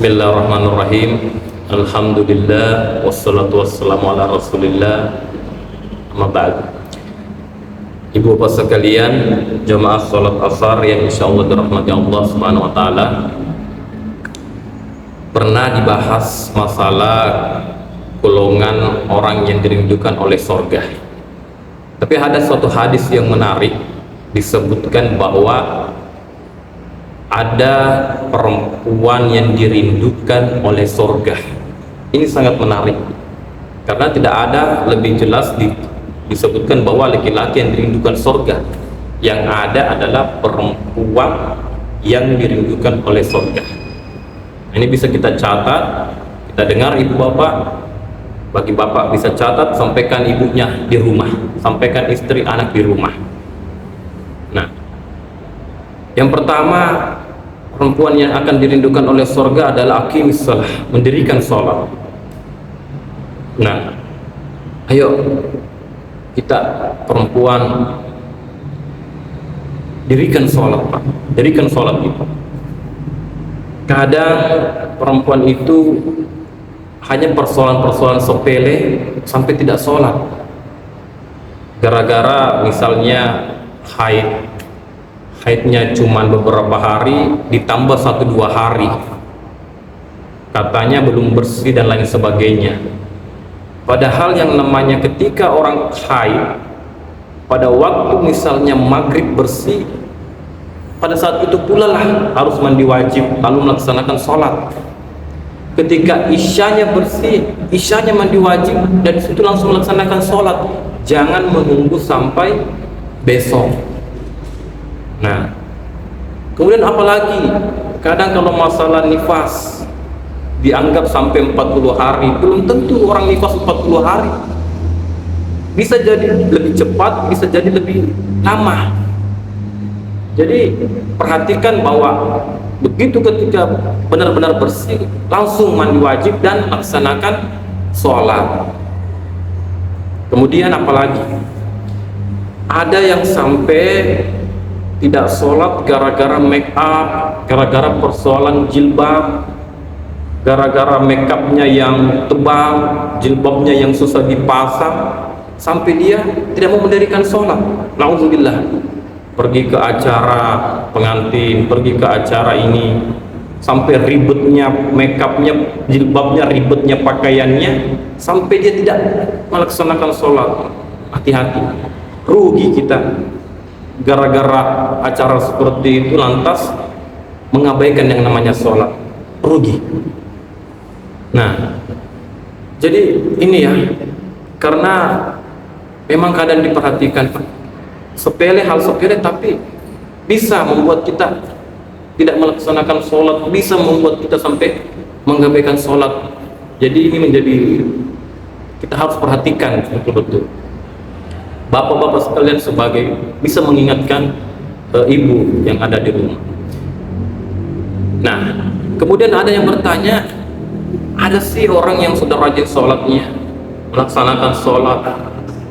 Bismillahirrahmanirrahim. Alhamdulillah wassalatu wassalamu ala Rasulillah. Amma ba'd. Ibu bapak sekalian, jamaah salat asar yang insyaallah dirahmati Allah Subhanahu wa taala. Pernah dibahas masalah golongan orang yang dirindukan oleh surga. Tapi ada suatu hadis yang menarik, disebutkan bahwa ada perempuan yang dirindukan oleh surga. Ini sangat menarik karena tidak ada lebih jelas disebutkan bahwa laki-laki yang dirindukan surga. Yang ada adalah perempuan yang dirindukan oleh surga. Ini bisa kita catat, kita dengar ibu bapak. Bagi bapak bisa catat, sampaikan ibunya di rumah, sampaikan istri anak di rumah. Nah, yang pertama, perempuan yang akan dirindukan oleh surga adalah aqimis shalah, mendirikan sholat. Nah, ayo kita perempuan dirikan sholat, Pak. Dirikan sholat itu. Kadang perempuan itu hanya persoalan-persoalan sepele sampai tidak sholat. Gara-gara misalnya haidnya cuma beberapa hari ditambah 1-2 hari, katanya belum bersih dan lain sebagainya. Padahal yang namanya ketika orang haid, pada waktu misalnya maghrib bersih, pada saat itu pula lah harus mandi wajib lalu melaksanakan sholat. Ketika isyanya bersih, isyanya mandi wajib, dan disitu langsung melaksanakan sholat. Jangan menunggu sampai besok. Nah, kemudian apalagi kadang kalau masalah nifas dianggap sampai 40 hari, belum tentu orang nifas 40 hari. Bisa jadi lebih cepat, bisa jadi lebih lama. Jadi perhatikan bahwa begitu ketika benar-benar bersih, langsung mandi wajib dan laksanakan sholat. Kemudian apalagi ada yang sampai tidak sholat gara-gara make up, gara-gara persoalan jilbab, gara-gara make upnya yang tebal, jilbabnya yang susah dipasang, sampai dia tidak mau mendirikan sholat. Nauzubillah. Pergi ke acara pengantin, pergi ke acara ini, sampai ribetnya make upnya, jilbabnya, ribetnya pakaiannya, sampai dia tidak melaksanakan sholat. Hati-hati, rugi kita gara-gara acara seperti itu lantas mengabaikan yang namanya sholat, rugi. Nah, jadi ini ya, karena memang kadang diperhatikan, Pak, sepele, hal sepele tapi bisa membuat kita tidak melaksanakan sholat, bisa membuat kita sampai mengabaikan sholat. Jadi ini menjadi, kita harus perhatikan betul-betul. Bapak-bapak sekalian sebagai bisa mengingatkan ibu yang ada di rumah. Nah, kemudian ada yang bertanya, ada sih orang yang sudah rajin sholatnya, melaksanakan sholat,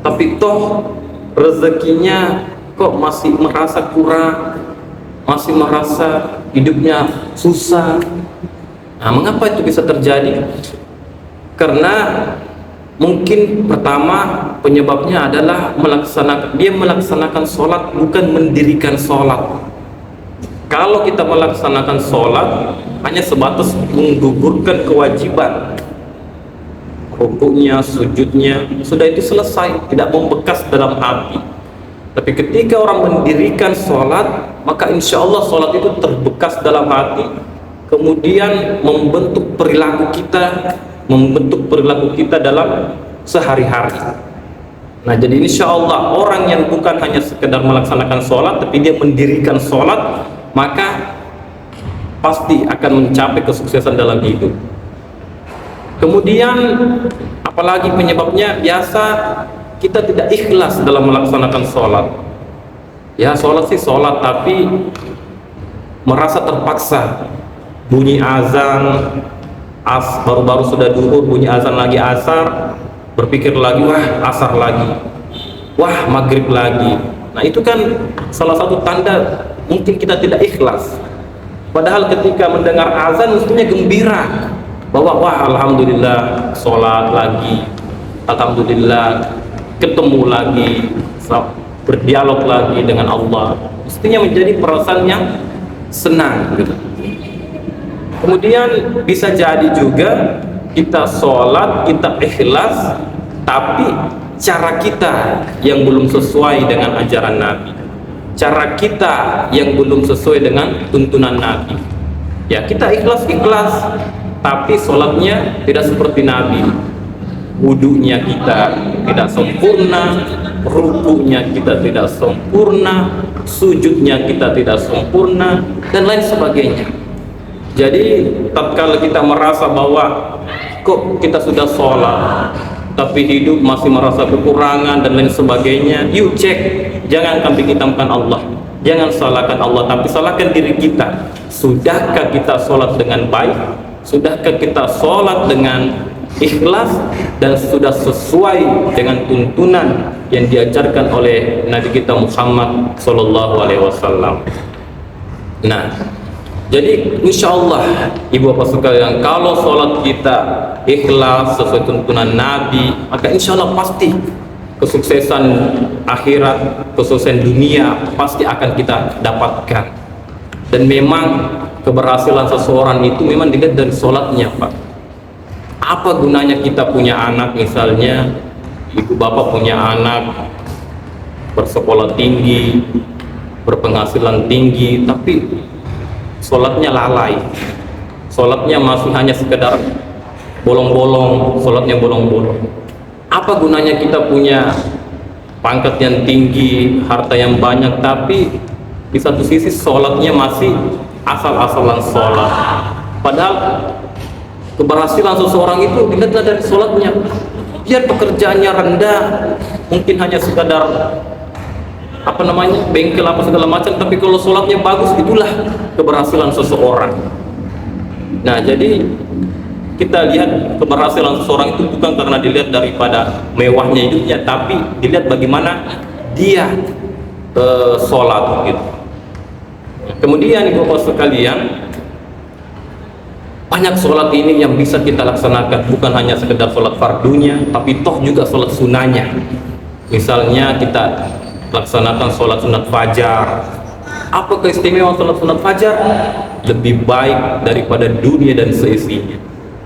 tapi toh rezekinya kok masih merasa kurang, masih merasa hidupnya susah. Nah, mengapa itu bisa terjadi? Karena mungkin pertama penyebabnya adalah dia melaksanakan sholat bukan mendirikan sholat. Kalau kita melaksanakan sholat hanya sebatas menggugurkan kewajiban, rukuknya, sujudnya, sudah itu selesai, tidak membekas dalam hati. Tapi ketika orang mendirikan sholat, maka insya Allah sholat itu terbekas dalam hati, kemudian membentuk perilaku kita dalam sehari-hari. Nah, jadi insya Allah orang yang bukan hanya sekedar melaksanakan sholat, tapi dia mendirikan sholat, maka pasti akan mencapai kesuksesan dalam hidup. Kemudian apalagi penyebabnya, biasa kita tidak ikhlas dalam melaksanakan sholat. Ya, sholat sih sholat, tapi merasa terpaksa. Bunyi azan, baru-baru sudah duhur, bunyi azan lagi asar, berpikir lagi, wah asar lagi, wah maghrib lagi. Nah, itu kan salah satu tanda mungkin kita tidak ikhlas. Padahal ketika mendengar azan mestinya gembira bahwa wah alhamdulillah sholat lagi, alhamdulillah ketemu lagi, berdialog lagi dengan Allah. Mestinya menjadi perasaan yang senang gitu. Kemudian bisa jadi juga kita sholat, kita ikhlas, tapi cara kita yang belum sesuai dengan ajaran Nabi, cara kita yang belum sesuai dengan tuntunan Nabi. Ya kita ikhlas, tapi sholatnya tidak seperti Nabi. Wudunya kita tidak sempurna, rukunya kita tidak sempurna, sujudnya kita tidak sempurna, dan lain sebagainya. Jadi tatkala kita merasa bahwa kok kita sudah sholat tapi hidup masih merasa kekurangan dan lain sebagainya, yuk cek, jangan kambing hitamkan Allah, jangan salahkan Allah, tapi salahkan diri kita. Sudahkah kita sholat dengan baik? Sudahkah kita sholat dengan ikhlas dan sudah sesuai dengan tuntunan yang diajarkan oleh Nabi kita Muhammad Sallallahu Alaihi Wasallam? Nah, jadi insya Allah ibu bapak sekalian, kalau sholat kita ikhlas sesuai tuntunan Nabi, maka insya Allah pasti kesuksesan akhirat, kesuksesan dunia pasti akan kita dapatkan. Dan memang keberhasilan seseorang itu memang dilihat dari sholatnya, Pak. Apa gunanya kita punya anak, misalnya ibu bapak punya anak bersekolah tinggi, berpenghasilan tinggi, tapi sholatnya lalai, sholatnya masih hanya sekedar bolong-bolong, sholatnya bolong-bolong. Apa gunanya kita punya pangkat yang tinggi, harta yang banyak, tapi di satu sisi sholatnya masih asal-asalan sholat? Padahal keberhasilan seseorang itu dilihat dari sholatnya. Biar pekerjaannya rendah, mungkin hanya sekadar bengkel apa segala macam, tapi kalau sholatnya bagus, itulah keberhasilan seseorang. Nah, jadi kita lihat keberhasilan seseorang itu bukan karena dilihat daripada mewahnya hidupnya, tapi dilihat bagaimana dia sholat gitu. Kemudian ibu bapak sekalian, banyak sholat ini yang bisa kita laksanakan, bukan hanya sekedar sholat fardunya, tapi toh juga sholat sunahnya. Misalnya kita laksanakan sholat sunat fajar. Apa keistimewaan sholat sunat fajar? Lebih baik daripada dunia dan seisinya.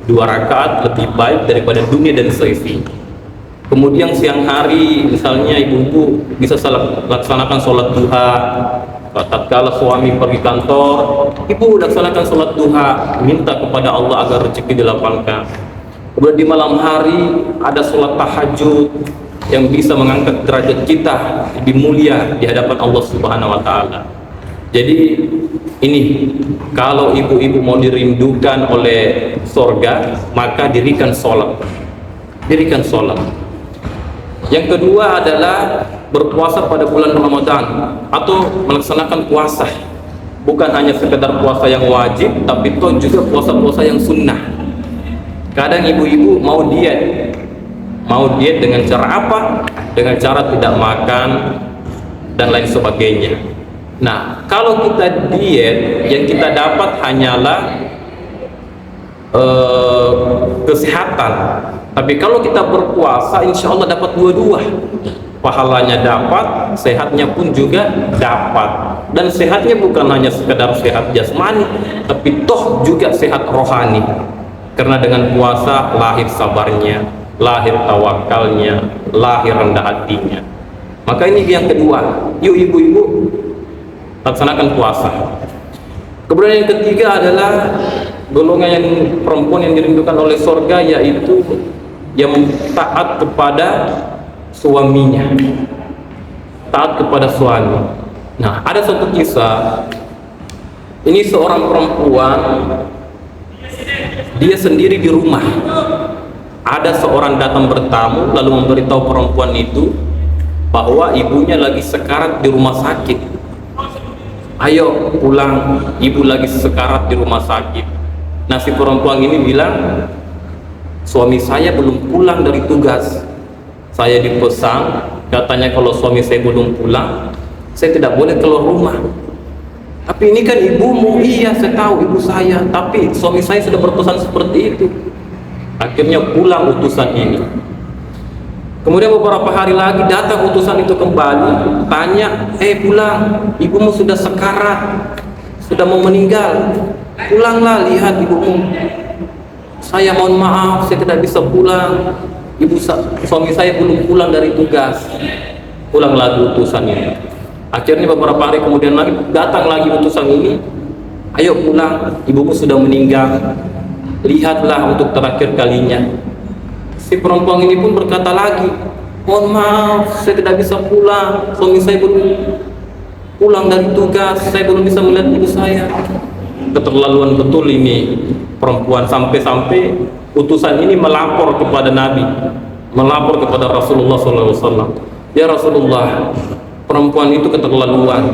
2 rakaat lebih baik daripada dunia dan seisinya. Kemudian siang hari misalnya ibu-ibu bisa laksanakan sholat duha. Tatkala suami pergi kantor, ibu laksanakan sholat duha, minta kepada Allah agar rezeki dilapangkan. Kemudian di malam hari ada sholat tahajud yang bisa mengangkat derajat kita lebih mulia di hadapan Allah Subhanahu wa Ta'ala. Jadi ini, kalau ibu-ibu mau dirindukan oleh sorga, maka dirikan sholat. Dirikan sholat. Yang kedua adalah berpuasa pada bulan Ramadan atau melaksanakan puasa. Bukan hanya sekedar puasa yang wajib, tapi toh juga puasa-puasa yang sunnah. Kadang ibu-ibu mau diet dengan cara apa? Dengan cara tidak makan dan lain sebagainya. Nah, kalau kita diet, yang kita dapat hanyalah kesehatan. Tapi kalau kita berpuasa, insya Allah dapat dua-dua. Pahalanya dapat, sehatnya pun juga dapat. Dan sehatnya bukan hanya sekedar sehat jasmani, tapi toh juga sehat rohani. Karena dengan puasa lahir sabarnya, lahir tawakalnya, lahir rendah hatinya. Maka ini yang kedua, yuk ibu-ibu laksanakan puasa. Kemudian yang ketiga adalah golongan yang perempuan yang dirindukan oleh surga, yaitu yang taat kepada suaminya, taat kepada suami. Nah, ada satu kisah. Ini seorang perempuan, dia sendiri di rumah. Ada seorang datang bertamu lalu memberitahu perempuan itu bahwa ibunya lagi sekarat di rumah sakit. Ayo pulang, ibu lagi sekarat di rumah sakit. Nah, si perempuan ini bilang, suami saya belum pulang dari tugas. Saya dipesan, katanya kalau suami saya belum pulang, saya tidak boleh keluar rumah. Tapi ini kan ibumu. Iya, saya tahu ibu saya, tapi suami saya sudah berpesan seperti itu. Akhirnya pulang utusan ini. Kemudian beberapa hari lagi datang utusan itu kembali, tanya, pulang, ibumu sudah sekarat, sudah mau meninggal. Pulanglah, lihat ibumu. Saya mohon maaf, saya tidak bisa pulang. Suami saya belum pulang dari tugas. Pulang lagi utusan ini. Akhirnya beberapa hari kemudian lagi datang lagi utusan ini. Ayo pulang, ibumu sudah meninggal. Lihatlah untuk terakhir kalinya. Si perempuan ini pun berkata lagi, mohon maaf, saya tidak bisa pulang. Suami saya belum pulang dari tugas. Saya belum bisa melihat ibu saya. Keterlaluan betul ini perempuan, sampai-sampai utusan ini melapor kepada Nabi, melapor kepada Rasulullah SAW. Ya Rasulullah, perempuan itu keterlaluan.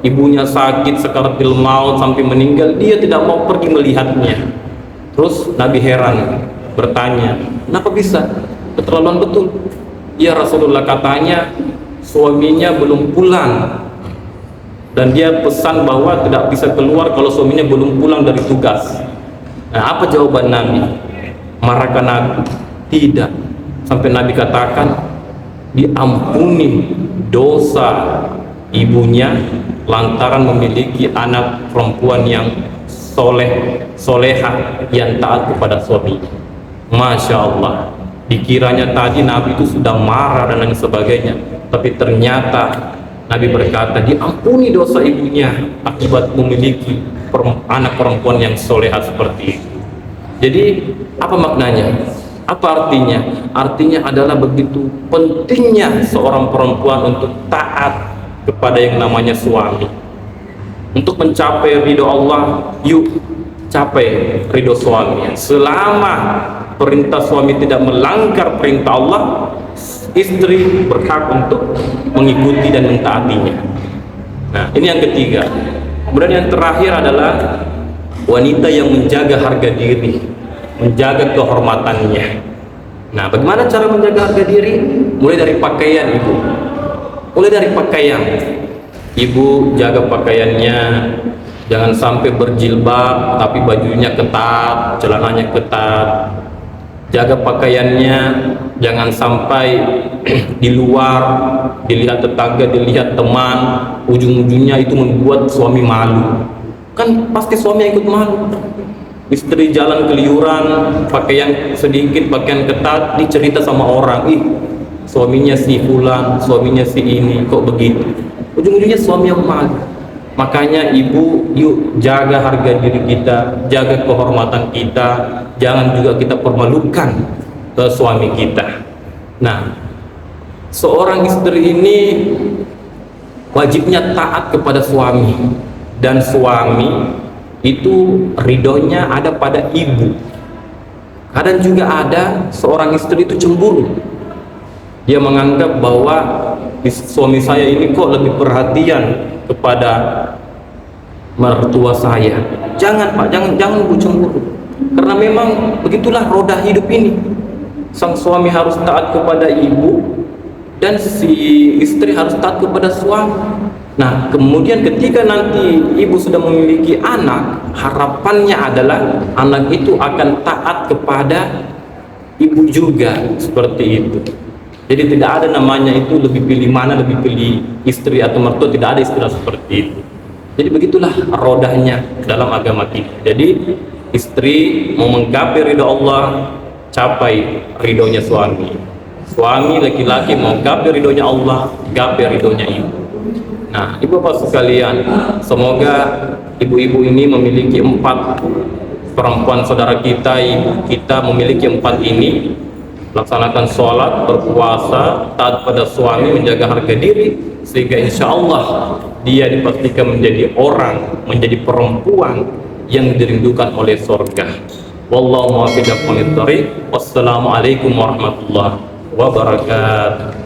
Ibunya sakit sakaratul maut sampai meninggal, dia tidak mau pergi melihatnya. Terus Nabi heran, bertanya, kenapa bisa? Keterlaluan betul. Ya Rasulullah, katanya suaminya belum pulang, dan dia pesan bahwa tidak bisa keluar kalau suaminya belum pulang dari tugas. Nah, apa jawaban Nabi? Marahkan Nabi? Tidak. Sampai Nabi katakan, diampuni dosa ibunya lantaran memiliki anak perempuan yang solehah, yang taat kepada suami. Masya Allah. Dikiranya tadi Nabi itu sudah marah dan lain sebagainya, tapi ternyata Nabi berkata, diampuni dosa ibunya akibat memiliki anak perempuan yang solehah seperti itu. Jadi apa maknanya? Apa artinya? Artinya adalah begitu pentingnya seorang perempuan untuk taat kepada yang namanya suami. Untuk mencapai ridho Allah, yuk capai ridho suami. Selama perintah suami tidak melanggar perintah Allah, istri berhak untuk mengikuti dan mentaatinya. Nah, ini yang ketiga. Kemudian yang terakhir adalah wanita yang menjaga harga diri, menjaga kehormatannya. Nah, bagaimana cara menjaga harga diri? Mulai dari pakaian, ibu. Mulai dari pakaian. Ibu jaga pakaiannya, jangan sampai berjilbab tapi bajunya ketat, celananya ketat. Jaga pakaiannya, jangan sampai di luar dilihat tetangga, dilihat teman, ujung-ujungnya itu membuat suami malu. Kan pasti suami yang ikut malu. Istri jalan keluyuran, pakaian sedikit, pakaian ketat, dicerita sama orang, ih suaminya si fulan, suaminya si ini, kok begitu. Ujung-ujungnya suami yang malu. Makanya ibu, yuk jaga harga diri kita, jaga kehormatan kita, jangan juga kita permalukan suami kita. Nah, seorang istri ini wajibnya taat kepada suami, dan suami itu ridhonya ada pada ibu. Kadang juga ada seorang istri itu cemburu. Dia menganggap bahwa suami saya ini kok lebih perhatian kepada mertua saya. Jangan Pak, jangan Bu cemburu. Karena memang begitulah roda hidup ini. Sang suami harus taat kepada ibu, dan si istri harus taat kepada suami. Nah, kemudian ketika nanti ibu sudah memiliki anak, harapannya adalah anak itu akan taat kepada ibu juga, seperti itu. Jadi tidak ada namanya itu lebih pilih mana, lebih pilih istri atau mertua, tidak ada istilah seperti itu. Jadi begitulah rodanya dalam agama kita. Jadi istri mau menggapai ridho Allah, capai ridhonya suami. Suami laki-laki mau gapai ridhonya Allah, gapai ridhonya ibu. Nah, ibu bapak sekalian, semoga ibu-ibu ini memiliki 4 perempuan saudara kita, ibu kita memiliki 4 ini. Laksanakan sholat, berpuasa, taat pada suami, menjaga harga diri, sehingga insya Allah dia dipastikan menjadi orang, menjadi perempuan yang dirindukan oleh surga. Wallahu muwaffiq. Wassalamualaikum warahmatullahi wabarakatuh.